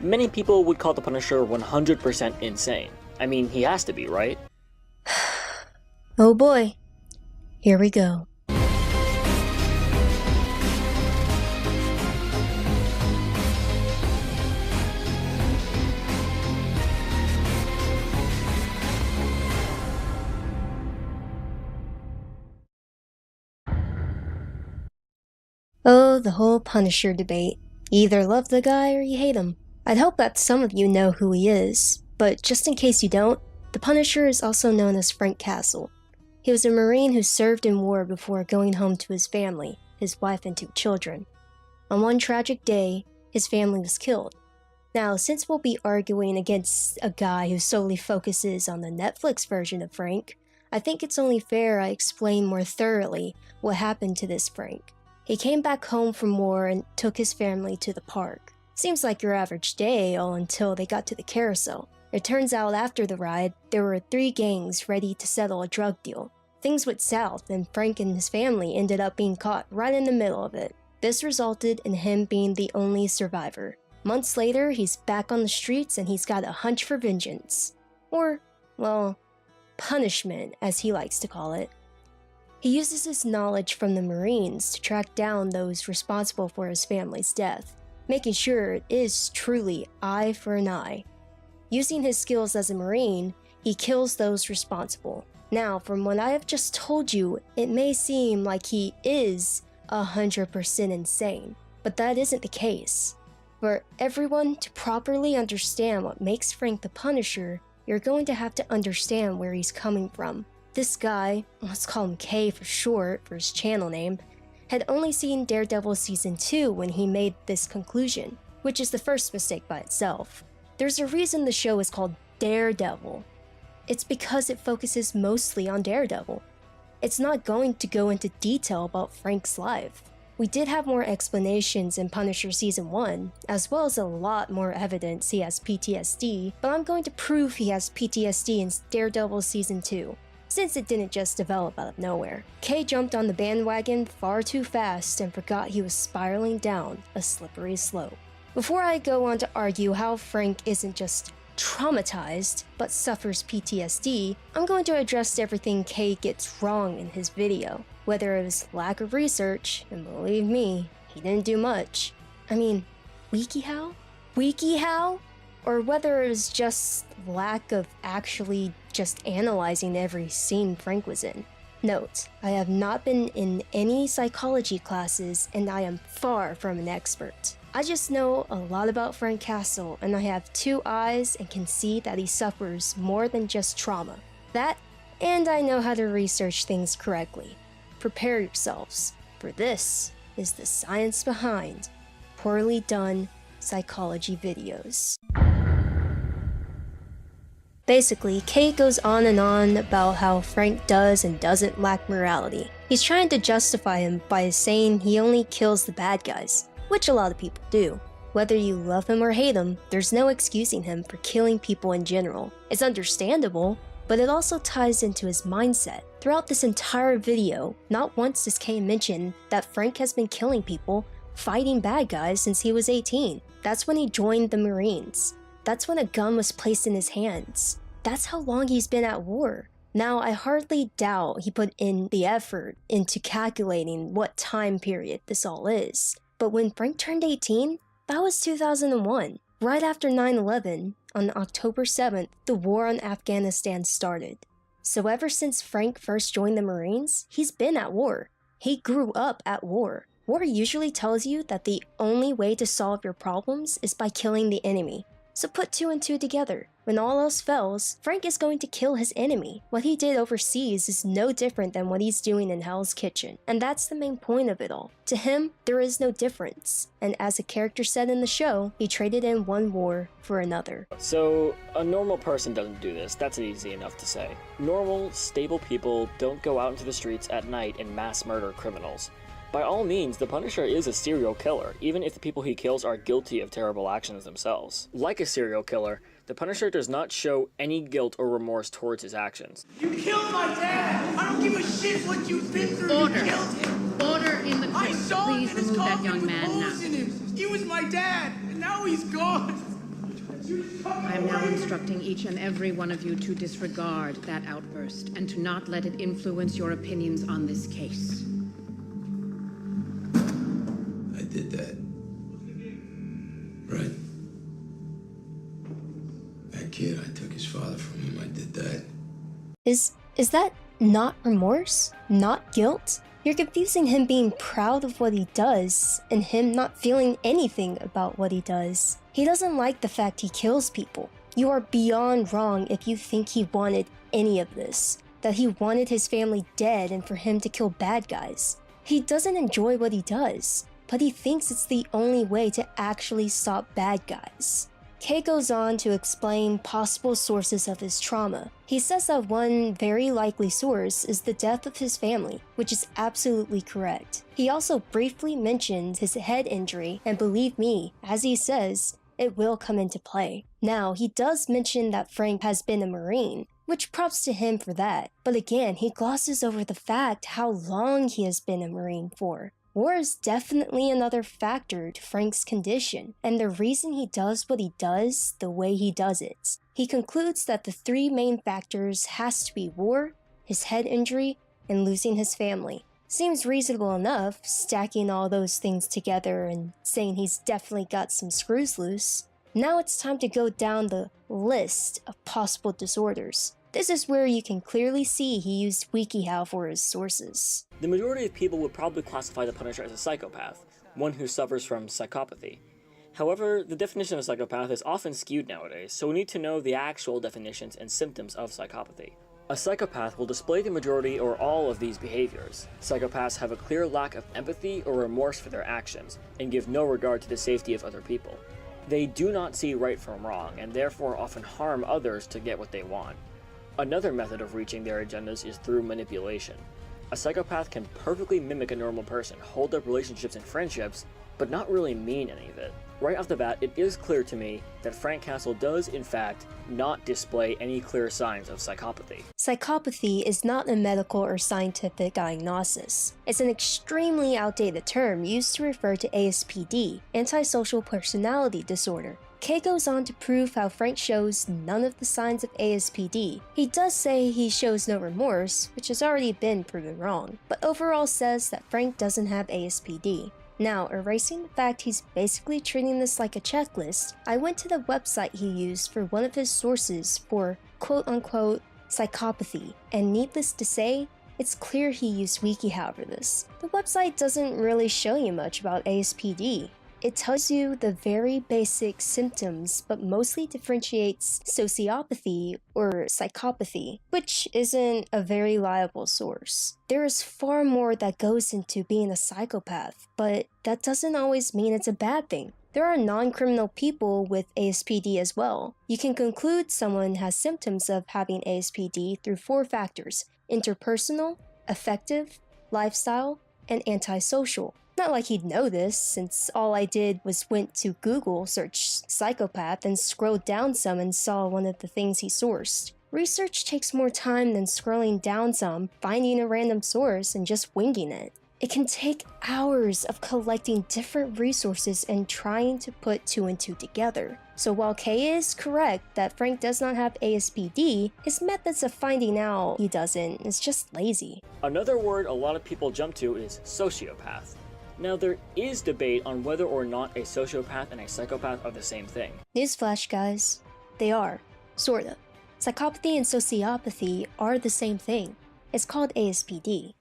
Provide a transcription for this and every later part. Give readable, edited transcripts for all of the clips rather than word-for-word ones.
Many people would call the Punisher 100% insane. I mean, he has to be, right? Oh boy. Here we go. Oh, the whole Punisher debate. You either love the guy or you hate him. I'd hope that some of you know who he is, but just in case you don't, the Punisher is also known as Frank Castle. He was a Marine who served in war before going home to his family, his wife and 2 children. On one tragic day, his family was killed. Now, since we'll be arguing against a guy who solely focuses on the Netflix version of Frank, I think it's only fair I explain more thoroughly what happened to this Frank. He came back home from war and took his family to the park. Seems like your average day, all until they got to the carousel. It turns out after the ride, there were 3 gangs ready to settle a drug deal. Things went south and Frank and his family ended up being caught right in the middle of it. This resulted in him being the only survivor. Months later, he's back on the streets and he's got a hunch for vengeance. Or, well, punishment, as he likes to call it. He uses his knowledge from the Marines to track down those responsible for his family's death, making sure it is truly eye for an eye. Using his skills as a Marine, he kills those responsible. Now, from what I have just told you, it may seem like he is 100% insane, but that isn't the case. For everyone to properly understand what makes Frank the Punisher, you're going to have to understand where he's coming from. This guy, let's call him K for short for his channel name, had only seen Daredevil Season 2 when he made this conclusion, which is the first mistake by itself. There's a reason the show is called Daredevil. It's because it focuses mostly on Daredevil. It's not going to go into detail about Frank's life. We did have more explanations in Punisher Season 1, as well as a lot more evidence he has PTSD, but I'm going to prove he has PTSD in Daredevil Season 2. Since it didn't just develop out of nowhere. Kay jumped on the bandwagon far too fast and forgot he was spiraling down a slippery slope. Before I go on to argue how Frank isn't just traumatized, but suffers PTSD, I'm going to address everything Kay gets wrong in his video. Whether it was lack of research, and believe me, he didn't do much. I mean, WikiHow? Or whether it was just lack of actually just analyzing every scene Frank was in. Note, I have not been in any psychology classes and I am far from an expert. I just know a lot about Frank Castle and I have 2 eyes and can see that he suffers more than just trauma. That, and I know how to research things correctly. Prepare yourselves, for this is the science behind poorly done psychology videos. Basically, Kay goes on and on about how Frank does and doesn't lack morality. He's trying to justify him by saying he only kills the bad guys, which a lot of people do. Whether you love him or hate him, there's no excusing him for killing people in general. It's understandable, but it also ties into his mindset. Throughout this entire video, not once does Kay mention that Frank has been killing people, fighting bad guys since he was 18. That's when he joined the Marines. That's when a gun was placed in his hands. That's how long he's been at war. Now, I hardly doubt he put in the effort into calculating what time period this all is. But when Frank turned 18, that was 2001. Right after 9/11, on October 7th, the war on Afghanistan started. So ever since Frank first joined the Marines, he's been at war. He grew up at war. War usually tells you that the only way to solve your problems is by killing the enemy. So put 2 and 2 together. When all else fails, Frank is going to kill his enemy. What he did overseas is no different than what he's doing in Hell's Kitchen. And that's the main point of it all. To him, there is no difference. And as a character said in the show, he traded in one war for another. So, a normal person doesn't do this, that's easy enough to say. Normal, stable people don't go out into the streets at night and mass murder criminals. By all means, the Punisher is a serial killer, even if the people he kills are guilty of terrible actions themselves. Like a serial killer, the Punisher does not show any guilt or remorse towards his actions. You killed my dad! I don't give a shit what you've been through! Order. You killed him! Order in the I crypt. saw him Please in his remove that coffin young with man holes now. in him! He was my dad, and now he's gone! I am now instructing each and every one of you to disregard that outburst and to not let it influence your opinions on this case. I did that. Right? That kid, I took his father from him. I did that. Is that not remorse? Not guilt? You're confusing him being proud of what he does and him not feeling anything about what he does. He doesn't like the fact he kills people. You are beyond wrong if you think he wanted any of this. That he wanted his family dead and for him to kill bad guys. He doesn't enjoy what he does, but he thinks it's the only way to actually stop bad guys. Kay goes on to explain possible sources of his trauma. He says that one very likely source is the death of his family, which is absolutely correct. He also briefly mentions his head injury, and believe me, as he says, it will come into play. Now, he does mention that Frank has been a Marine, which props to him for that, but again, he glosses over the fact how long he has been a Marine for. War is definitely another factor to Frank's condition, and the reason he does what he does the way he does it. He concludes that the three main factors has to be war, his head injury, and losing his family. Seems reasonable enough, stacking all those things together and saying he's definitely got some screws loose. Now it's time to go down the list of possible disorders. This is where you can clearly see he used WikiHow for his sources. The majority of people would probably classify the Punisher as a psychopath, one who suffers from psychopathy. However, the definition of psychopath is often skewed nowadays, so we need to know the actual definitions and symptoms of psychopathy. A psychopath will display the majority or all of these behaviors. Psychopaths have a clear lack of empathy or remorse for their actions, and give no regard to the safety of other people. They do not see right from wrong, and therefore often harm others to get what they want. Another method of reaching their agendas is through manipulation. A psychopath can perfectly mimic a normal person, hold up relationships and friendships, but not really mean any of it. Right off the bat, it is clear to me that Frank Castle does, in fact, not display any clear signs of psychopathy. Psychopathy is not a medical or scientific diagnosis. It's an extremely outdated term used to refer to ASPD, antisocial personality disorder. Kay goes on to prove how Frank shows none of the signs of ASPD. He does say he shows no remorse, which has already been proven wrong, but overall says that Frank doesn't have ASPD. Now, erasing the fact he's basically treating this like a checklist, I went to the website he used for one of his sources for quote-unquote psychopathy, and needless to say, it's clear he used WikiHow for this. The website doesn't really show you much about ASPD. It tells you the very basic symptoms, but mostly differentiates sociopathy or psychopathy, which isn't a very reliable source. There is far more that goes into being a psychopath, but that doesn't always mean it's a bad thing. There are non-criminal people with ASPD as well. You can conclude someone has symptoms of having ASPD through 4 factors: interpersonal, affective, lifestyle, and antisocial. Not like he'd know this, since all I did was went to Google, searched psychopath, and scrolled down some and saw one of the things he sourced. Research takes more time than scrolling down some, finding a random source, and just winging it. It can take hours of collecting different resources and trying to put 2 and 2 together. So while Kay is correct that Frank does not have ASPD, his methods of finding out he doesn't is just lazy. Another word a lot of people jump to is sociopath. Now, there is debate on whether or not a sociopath and a psychopath are the same thing. Newsflash, guys. They are. Sorta. Psychopathy and sociopathy are the same thing. It's called ASPD.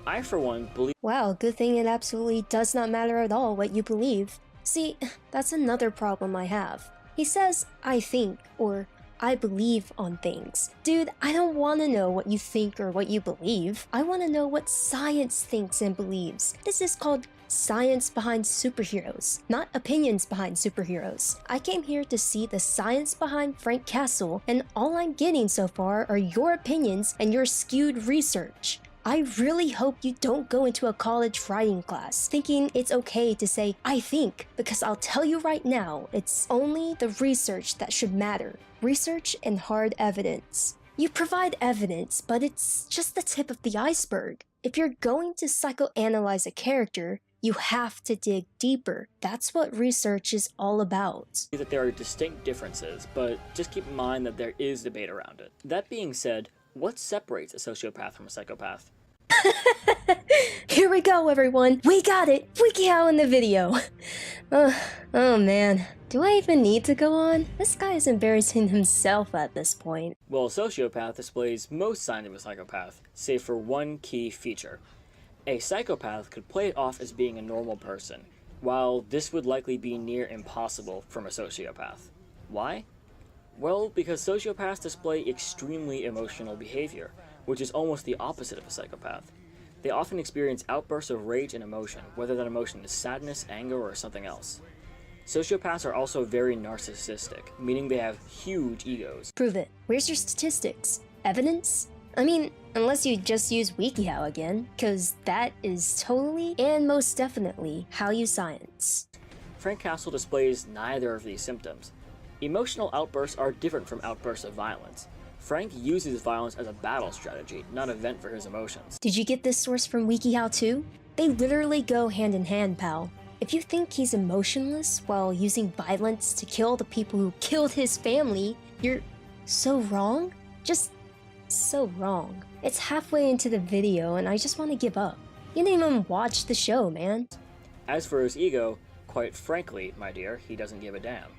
I, for one, believe Wow, good thing it absolutely does not matter at all what you believe. See, that's another problem I have. He says, I think, or I believe on things. Dude, I don't want to know what you think or what you believe. I want to know what science thinks and believes. This is called science behind superheroes, not opinions behind superheroes. I came here to see the science behind Frank Castle, and all I'm getting so far are your opinions and your skewed research. I really hope you don't go into a college writing class thinking it's okay to say, I think, because I'll tell you right now, it's only the research that should matter. Research and hard evidence. You provide evidence, but it's just the tip of the iceberg. If you're going to psychoanalyze a character, You have to dig deeper. That's what research is all about. That there are distinct differences, but just keep in mind that there is debate around it. That being said, what separates a sociopath from a psychopath? Here we go, everyone. We got it. WikiHow in the video. Oh man. Do I even need to go on? This guy is embarrassing himself at this point. Well, a sociopath displays most signs of a psychopath, save for one key feature. A psychopath could play it off as being a normal person, while this would likely be near impossible from a sociopath. Why? Well, because sociopaths display extremely emotional behavior, which is almost the opposite of a psychopath. They often experience outbursts of rage and emotion, whether that emotion is sadness, anger, or something else. Sociopaths are also very narcissistic, meaning they have huge egos. Prove it. Where's your statistics? Evidence? I mean, unless you just use WikiHow again, cause that is totally and most definitely how you science. Frank Castle displays neither of these symptoms. Emotional outbursts are different from outbursts of violence. Frank uses violence as a battle strategy, not a vent for his emotions. Did you get this source from WikiHow too? They literally go hand in hand, pal. If you think he's emotionless while using violence to kill the people who killed his family, you're so wrong. Just so wrong. It's halfway into the video and I just want to give up. You didn't even watch the show, man. As for his ego, quite frankly, my dear, he doesn't give a damn.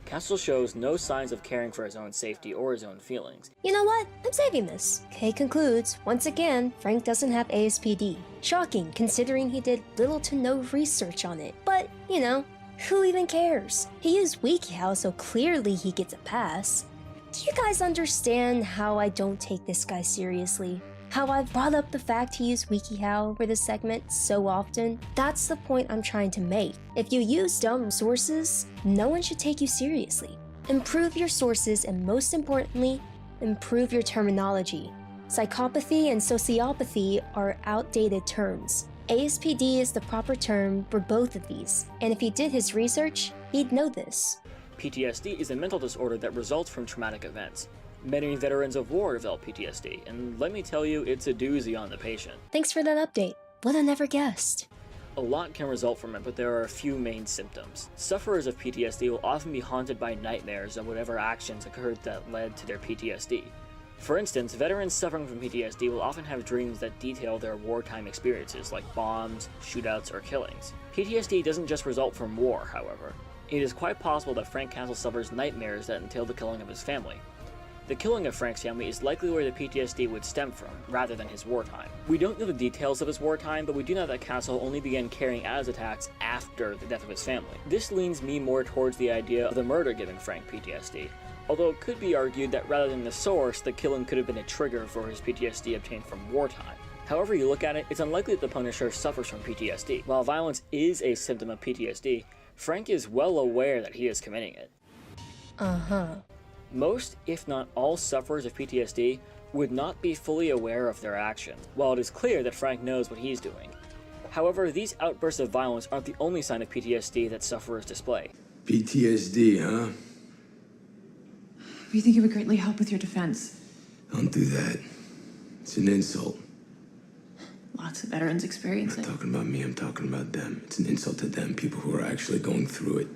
Castle shows no signs of caring for his own safety or his own feelings. You know what? I'm saving this. Kay concludes, once again, Frank doesn't have ASPD. Shocking, considering he did little to no research on it. But, you know, who even cares? He used WikiHow, so clearly he gets a pass. Do you guys understand how I don't take this guy seriously? How I've brought up the fact he used WikiHow for this segment so often? That's the point I'm trying to make. If you use dumb sources, no one should take you seriously. Improve your sources and most importantly, improve your terminology. Psychopathy and sociopathy are outdated terms. ASPD is the proper term for both of these, and if he did his research, he'd know this. PTSD is a mental disorder that results from traumatic events. Many veterans of war develop PTSD, and let me tell you, it's a doozy on the patient. Thanks for that update. Would have never guessed. A lot can result from it, but there are a few main symptoms. Sufferers of PTSD will often be haunted by nightmares of whatever actions occurred that led to their PTSD. For instance, veterans suffering from PTSD will often have dreams that detail their wartime experiences, like bombs, shootouts, or killings. PTSD doesn't just result from war, however. It is quite possible that Frank Castle suffers nightmares that entail the killing of his family. The killing of Frank's family is likely where the PTSD would stem from, rather than his wartime. We don't know the details of his wartime, but we do know that Castle only began carrying out his attacks after the death of his family. This leans me more towards the idea of the murder giving Frank PTSD, although it could be argued that rather than the source, the killing could have been a trigger for his PTSD obtained from wartime. However you look at it, it's unlikely that the Punisher suffers from PTSD. While violence is a symptom of PTSD, Frank is well aware that he is committing it. Most, if not all, sufferers of PTSD would not be fully aware of their actions, while it is clear that Frank knows what he's doing. However, these outbursts of violence aren't the only sign of PTSD that sufferers display. PTSD, huh? We think it would greatly help with your defense. Don't do that. It's an insult. Lots of veterans I'm experience not it. talking about me, I'm talking about them. It's an insult to them, people who are actually going through it.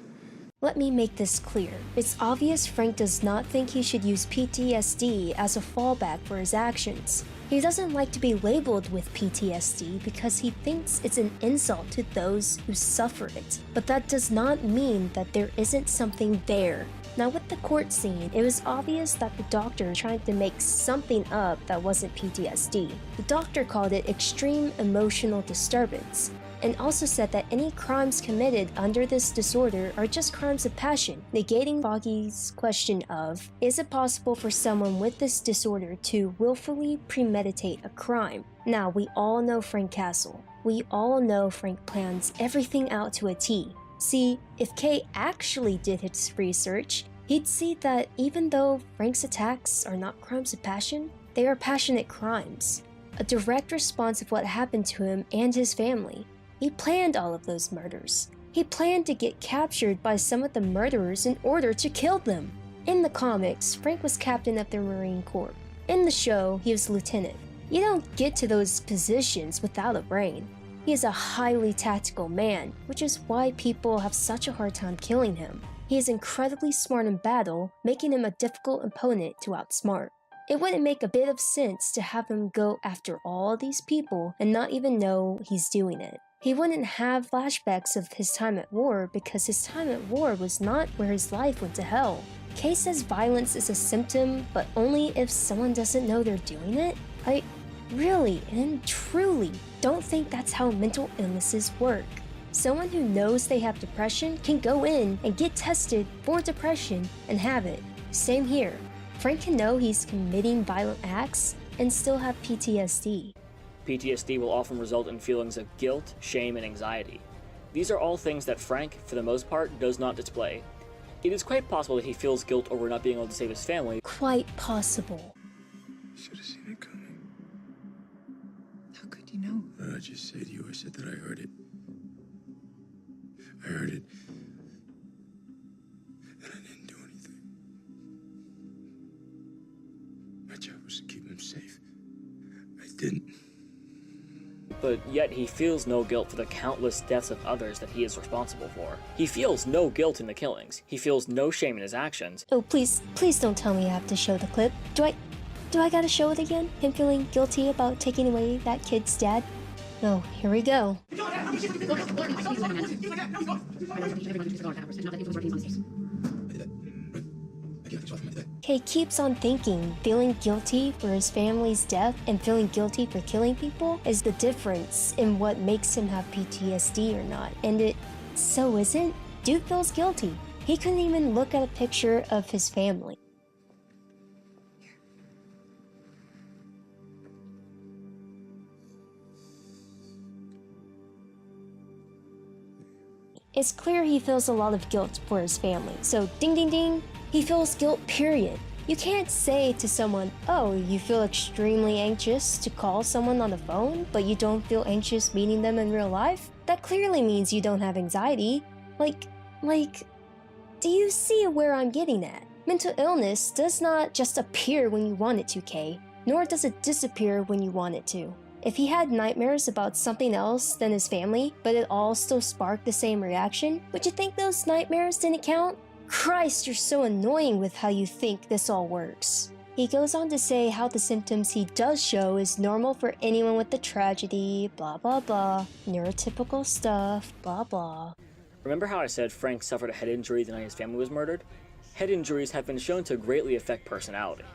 Let me make this clear. It's obvious Frank does not think he should use PTSD as a fallback for his actions. He doesn't like to be labeled with PTSD because he thinks it's an insult to those who suffer it. But that does not mean that there isn't something there. Now with the court scene, it was obvious that the doctor tried to make something up that wasn't PTSD. The doctor called it extreme emotional disturbance, and also said that any crimes committed under this disorder are just crimes of passion, negating Foggy's question of, is it possible for someone with this disorder to willfully premeditate a crime? Now, we all know Frank Castle. We all know Frank plans everything out to a T. See, if Kay actually did his research, he'd see that even though Frank's attacks are not crimes of passion, they are passionate crimes. A direct response of what happened to him and his family. He planned all of those murders. He planned to get captured by some of the murderers in order to kill them. In the comics, Frank was captain of the Marine Corps. In the show, he was lieutenant. You don't get to those positions without a brain. He is a highly tactical man, which is why people have such a hard time killing him. He is incredibly smart in battle, making him a difficult opponent to outsmart. It wouldn't make a bit of sense to have him go after all these people and not even know he's doing it. He wouldn't have flashbacks of his time at war because his time at war was not where his life went to hell. Kay says violence is a symptom, but only if someone doesn't know they're doing it? I really and truly don't think that's how mental illnesses work. Someone who knows they have depression can go in and get tested for depression and have it. Same here. Frank can know he's committing violent acts and still have PTSD. PTSD will often result in feelings of guilt, shame, and anxiety. These are all things that Frank, for the most part, does not display. It is quite possible that he feels guilt over not being able to save his family. Quite possible. Should have seen it coming. How could you know? I just said you. I said that I heard it. I heard it. And I didn't do anything. My job was to keep him safe. I didn't. But yet he feels no guilt for the countless deaths of others that he is responsible for. He feels no guilt in the killings. He feels no shame in his actions. Oh, please don't tell me I have to show the clip. Do I gotta show it again? Him feeling guilty about taking away that kid's dad? Oh, here we go. Kay keeps on thinking feeling guilty for his family's death and feeling guilty for killing people is the difference in what makes him have PTSD or not. And it so isn't. Dude feels guilty. He couldn't even look at a picture of his family. It's clear he feels a lot of guilt for his family, so ding ding ding, he feels guilt, period. You can't say to someone, oh, you feel extremely anxious to call someone on the phone, but you don't feel anxious meeting them in real life? That clearly means you don't have anxiety. Like, do you see where I'm getting at? Mental illness does not just appear when you want it to, Kay, nor does it disappear when you want it to. If he had nightmares about something else than his family, but it all still sparked the same reaction, would you think those nightmares didn't count? Christ, you're so annoying with how you think this all works. He goes on to say how the symptoms he does show is normal for anyone with a tragedy, blah blah blah, neurotypical stuff, blah blah. Remember how I said Frank suffered a head injury the night his family was murdered? Head injuries have been shown to greatly affect personality.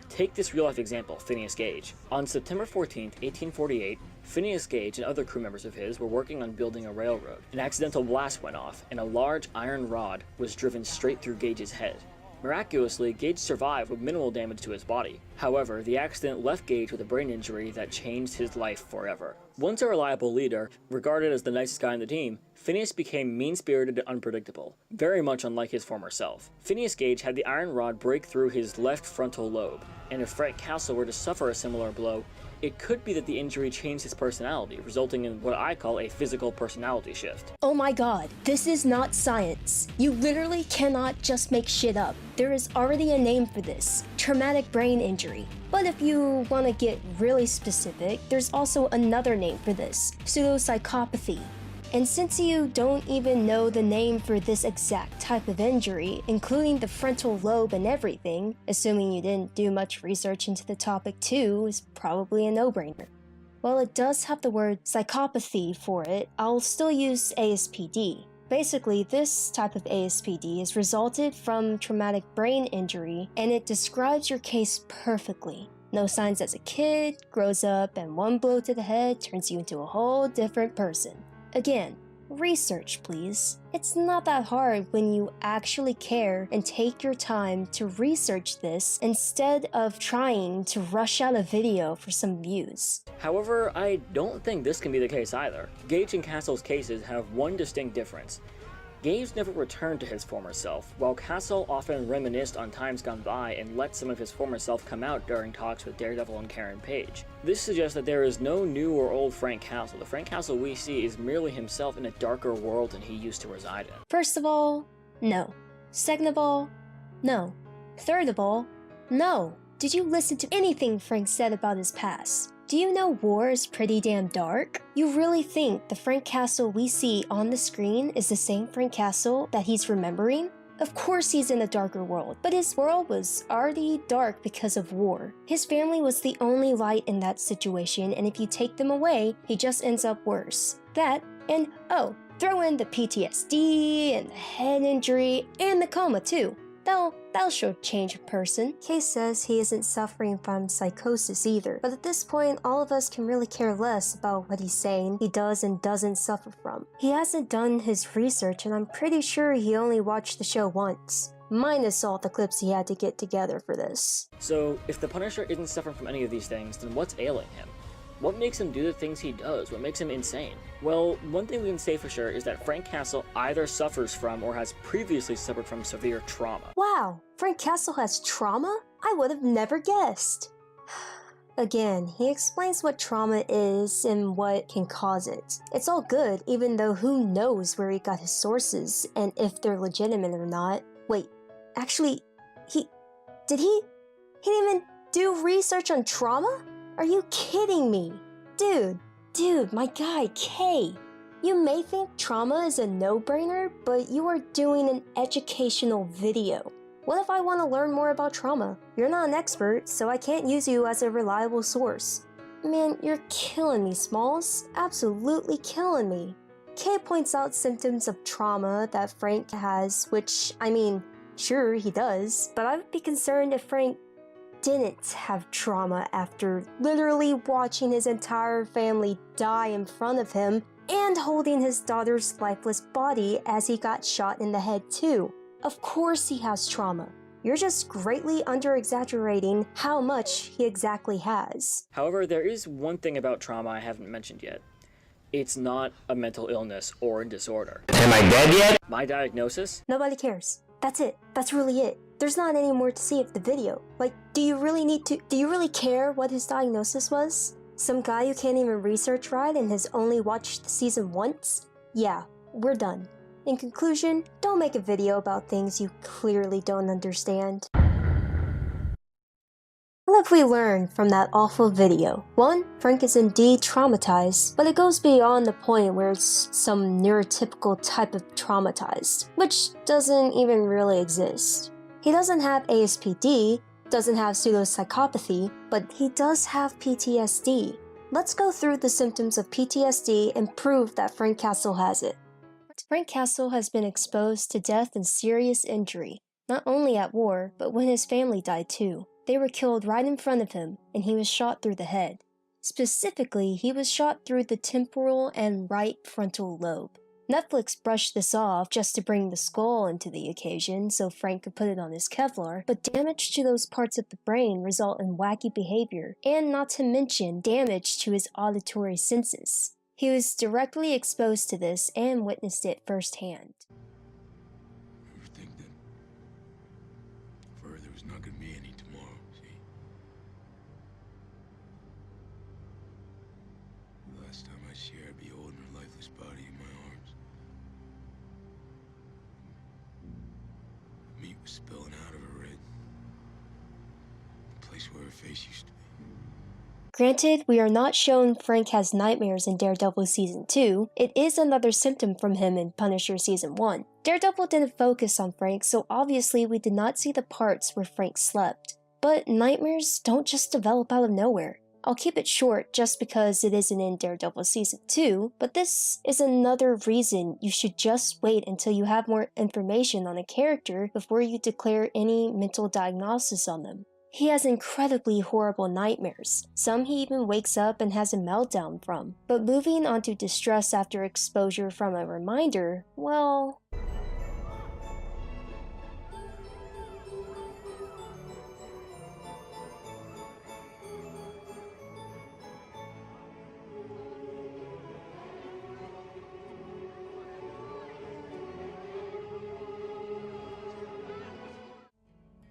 Take this real-life example, Phineas Gage. On September 14, 1848, Phineas Gage and other crew members of his were working on building a railroad. An accidental blast went off, and a large iron rod was driven straight through Gage's head. Miraculously, Gage survived with minimal damage to his body. However, the accident left Gage with a brain injury that changed his life forever. Once a reliable leader, regarded as the nicest guy on the team, Phineas became mean-spirited and unpredictable, very much unlike his former self. Phineas Gage had the iron rod break through his left frontal lobe, and if Frank Castle were to suffer a similar blow, it could be that the injury changed his personality, resulting in what I call a physical personality shift. Oh my god, this is not science. You literally cannot just make shit up. There is already a name for this, traumatic brain injury. But if you want to get really specific, there's also another name for this, pseudopsychopathy. And since you don't even know the name for this exact type of injury, including the frontal lobe and everything, assuming you didn't do much research into the topic too, is probably a no-brainer. While it does have the word psychopathy for it, I'll still use ASPD. Basically, this type of ASPD is resulted from traumatic brain injury, and it describes your case perfectly. No signs as a kid, grows up, and one blow to the head turns you into a whole different person. Again, research please. It's not that hard when you actually care and take your time to research this instead of trying to rush out a video for some views. However, I don't think this can be the case either. Gage and Castle's cases have one distinct difference. Gage never returned to his former self, while Castle often reminisced on times gone by and let some of his former self come out during talks with Daredevil and Karen Page. This suggests that there is no new or old Frank Castle. The Frank Castle we see is merely himself in a darker world than he used to reside in. First of all, no. Second of all, no. Third of all, no. Did you listen to anything Frank said about his past? Do you know War is pretty damn dark? You really think the Frank Castle we see on the screen is the same Frank Castle that he's remembering? Of course he's in a darker world, but his world was already dark because of War. His family was the only light in that situation, and if you take them away, he just ends up worse. That, and oh, throw in the PTSD, and the head injury, and the coma too. That'll sure change a person. Kay says he isn't suffering from psychosis either, but at this point, all of us can really care less about what he's saying he does and doesn't suffer from. He hasn't done his research, and I'm pretty sure he only watched the show once, minus all the clips he had to get together for this. So, if the Punisher isn't suffering from any of these things, then what's ailing him? What makes him do the things he does? What makes him insane? Well, one thing we can say for sure is that Frank Castle either suffers from or has previously suffered from severe trauma. Wow, Frank Castle has trauma? I would have never guessed. Again, he explains what trauma is and what can cause it. It's all good, even though who knows where he got his sources and if they're legitimate or not. Wait, actually, he didn't even do research on trauma? Are you kidding me? Dude, my guy, Kay. You may think trauma is a no-brainer, but you are doing an educational video. What if I want to learn more about trauma? You're not an expert, so I can't use you as a reliable source. Man, you're killing me, Smalls. Absolutely killing me. Kay points out symptoms of trauma that Frank has, which, I mean, sure, he does, but I would be concerned if Frank didn't have trauma after literally watching his entire family die in front of him and holding his daughter's lifeless body as he got shot in the head too. Of course he has trauma. You're just greatly under-exaggerating how much he exactly has. However, there is one thing about trauma I haven't mentioned yet. It's not a mental illness or a disorder. Am I dead yet? My diagnosis? Nobody cares. That's it. That's really it. There's not any more to see of the video. Like, do you really care what his diagnosis was? Some guy who can't even research right and has only watched the season once? Yeah, we're done. In conclusion, don't make a video about things you clearly don't understand. What have we learned from that awful video? 1. Frank is indeed traumatized, but it goes beyond the point where it's some neurotypical type of traumatized, which doesn't even really exist. He doesn't have ASPD, doesn't have pseudopsychopathy, but he does have PTSD. Let's go through the symptoms of PTSD and prove that Frank Castle has it. Frank Castle has been exposed to death and serious injury, not only at war, but when his family died too. They were killed right in front of him, and he was shot through the head. Specifically, he was shot through the temporal and right frontal lobe. Netflix brushed this off just to bring the skull into the occasion so Frank could put it on his Kevlar, but damage to those parts of the brain result in wacky behavior, and not to mention damage to his auditory senses. He was directly exposed to this and witnessed it firsthand. You think that there was not gonna be any tomorrow, see? The last time I see her, I'd be holding her lifeless body in my arms. Meat was spilling out of her head. The place where her face used to be. Granted, we are not shown Frank has nightmares in Daredevil Season 2, it is another symptom from him in Punisher Season 1. Daredevil didn't focus on Frank, so obviously we did not see the parts where Frank slept. But nightmares don't just develop out of nowhere. I'll keep it short just because it isn't in Daredevil Season 2, but this is another reason you should just wait until you have more information on a character before you declare any mental diagnosis on them. He has incredibly horrible nightmares, some he even wakes up and has a meltdown from. But moving on to distress after exposure from a reminder, well...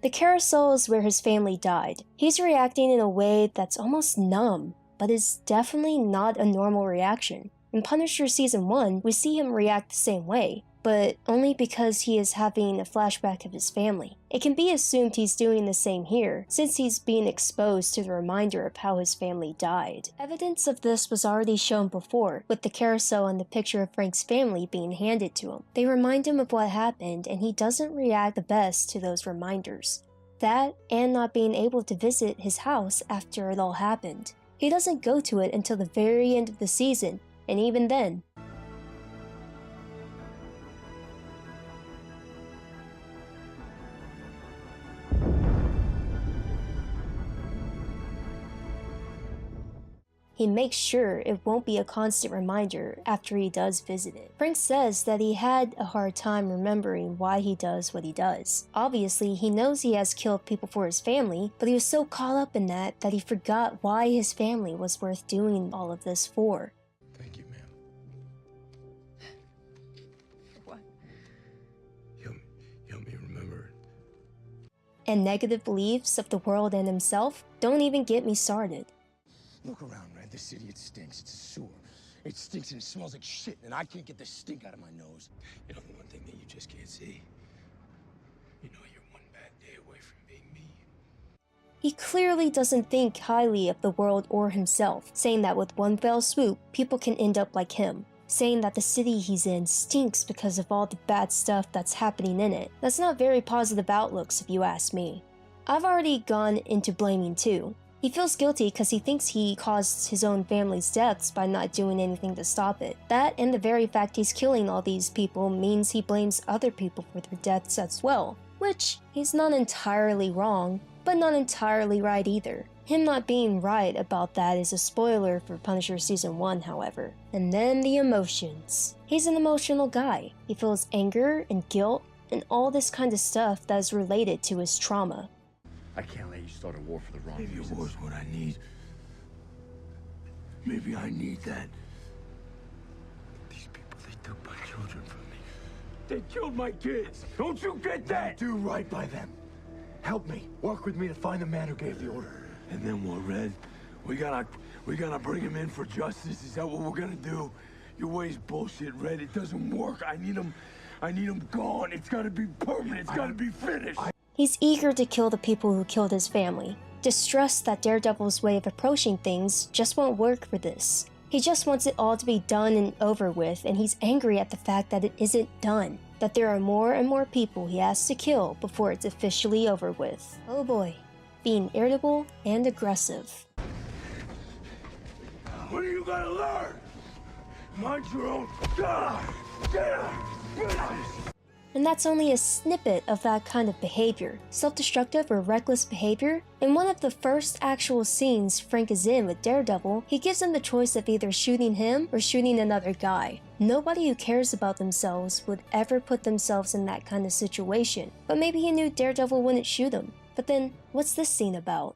The carousel is where his family died. He's reacting in a way that's almost numb, but is definitely not a normal reaction. In Punisher Season 1, we see him react the same way. but only because he is having a flashback of his family. It can be assumed he's doing the same here, since he's being exposed to the reminder of how his family died. Evidence of this was already shown before, with the carousel and the picture of Frank's family being handed to him. They remind him of what happened, and he doesn't react the best to those reminders. That, and not being able to visit his house after it all happened. He doesn't go to it until the very end of the season, and even then, he makes sure it won't be a constant reminder after he does visit it. Frank says that he had a hard time remembering why he does what he does. Obviously, he knows he has killed people for his family, but he was so caught up in that he forgot why his family was worth doing all of this for. Thank you, ma'am. What? Help me remember. And negative beliefs of the world and himself don't even get me started. Look around, Red. This city, it stinks. It's a sewer. It stinks and it smells like shit, and I can't get the stink out of my nose. You know the one thing that you just can't see? You know you're one bad day away from being me. He clearly doesn't think highly of the world or himself, saying that with one fell swoop, people can end up like him. Saying that the city he's in stinks because of all the bad stuff that's happening in it. That's not very positive outlooks if you ask me. I've already gone into blaming too. He feels guilty because he thinks he caused his own family's deaths by not doing anything to stop it. That and the very fact he's killing all these people means he blames other people for their deaths as well. Which, he's not entirely wrong, but not entirely right either. Him not being right about that is a spoiler for Punisher Season 1, however. And then the emotions. He's an emotional guy. He feels anger and guilt and all this kind of stuff that is related to his trauma. I can't let you start a war for the wrong Maybe a reasons. war's what I need. Maybe I need that. These people, they took my children from me. They killed my kids. Don't you get that? Do right by them. Help me. Work with me to find the man who gave the order. And then what, Red? We gotta bring him in for justice. Is that what we're gonna do? Your way's bullshit, Red. It doesn't work. I need him gone. It's gotta be permanent. It's gotta be finished. He's eager to kill the people who killed his family, distressed that Daredevil's way of approaching things just won't work for this. He just wants it all to be done and over with, and he's angry at the fact that it isn't done, that there are more and more people he has to kill before it's officially over with. Oh boy, being irritable and aggressive. What are you gonna learn? Mind your own. And that's only a snippet of that kind of behavior, self-destructive or reckless behavior. In one of the first actual scenes Frank is in with Daredevil, he gives him the choice of either shooting him or shooting another guy. Nobody who cares about themselves would ever put themselves in that kind of situation, but maybe he knew Daredevil wouldn't shoot him. But then, what's this scene about?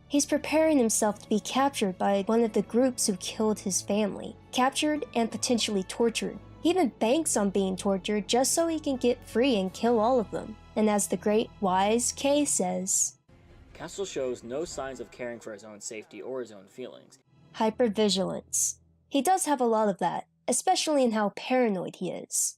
He's preparing himself to be captured by one of the groups who killed his family. Captured and potentially tortured. He even banks on being tortured just so he can get free and kill all of them. And as the great wise Kay says, Castle shows no signs of caring for his own safety or his own feelings. hypervigilance. He does have a lot of that, especially in how paranoid he is.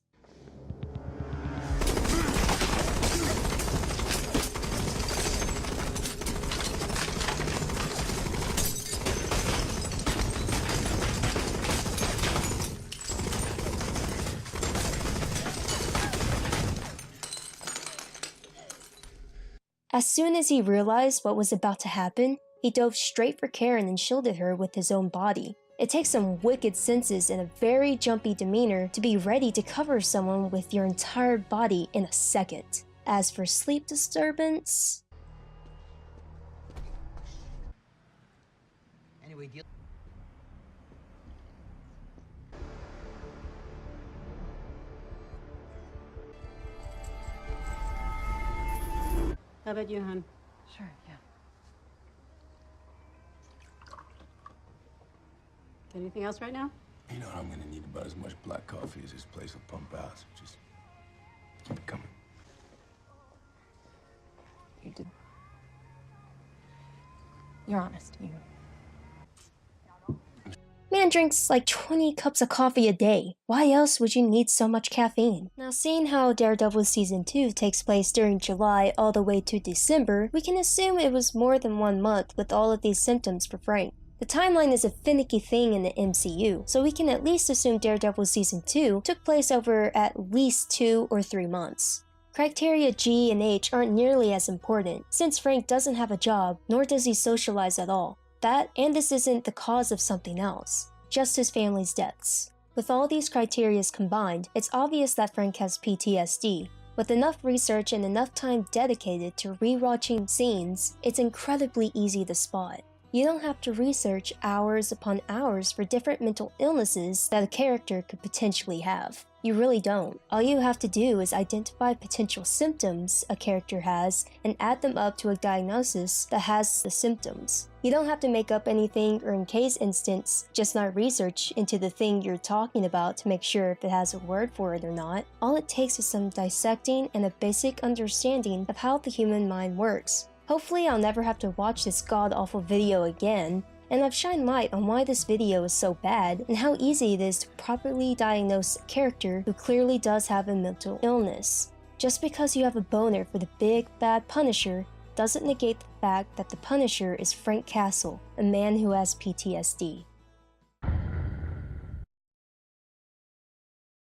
As soon as he realized what was about to happen, he dove straight for Karen and shielded her with his own body. It takes some wicked senses and a very jumpy demeanor to be ready to cover someone with your entire body in a second. As for sleep disturbance... How about you, hon? Sure, yeah. Anything else right now? You know what I'm gonna need about as much black coffee as this place will pump out. So just keep it coming. you did. You're honest. You. Man drinks like 20 cups of coffee a day. Why else would you need so much caffeine? Now, seeing how Daredevil Season 2 takes place during July all the way to December, we can assume it was more than 1 month with all of these symptoms for Frank. The timeline is a finicky thing in the MCU, so we can at least assume Daredevil Season 2 took place over at least 2 or 3 months. Criteria G and H aren't nearly as important, since Frank doesn't have a job, nor does he socialize at all. That, and this isn't the cause of something else, just his family's deaths. With all these criteria combined, it's obvious that Frank has PTSD. With enough research and enough time dedicated to rewatching scenes, it's incredibly easy to spot. You don't have to research hours upon hours for different mental illnesses that a character could potentially have. You really don't. All you have to do is identify potential symptoms a character has and add them up to a diagnosis that has the symptoms. You don't have to make up anything or in case instance, just not research into the thing you're talking about to make sure if it has a word for it or not. All it takes is some dissecting and a basic understanding of how the human mind works. Hopefully I'll never have to watch this god-awful video again, and I've shined light on why this video is so bad and how easy it is to properly diagnose a character who clearly does have a mental illness. Just because you have a boner for the big bad Punisher doesn't negate the fact that the Punisher is Frank Castle, a man who has PTSD.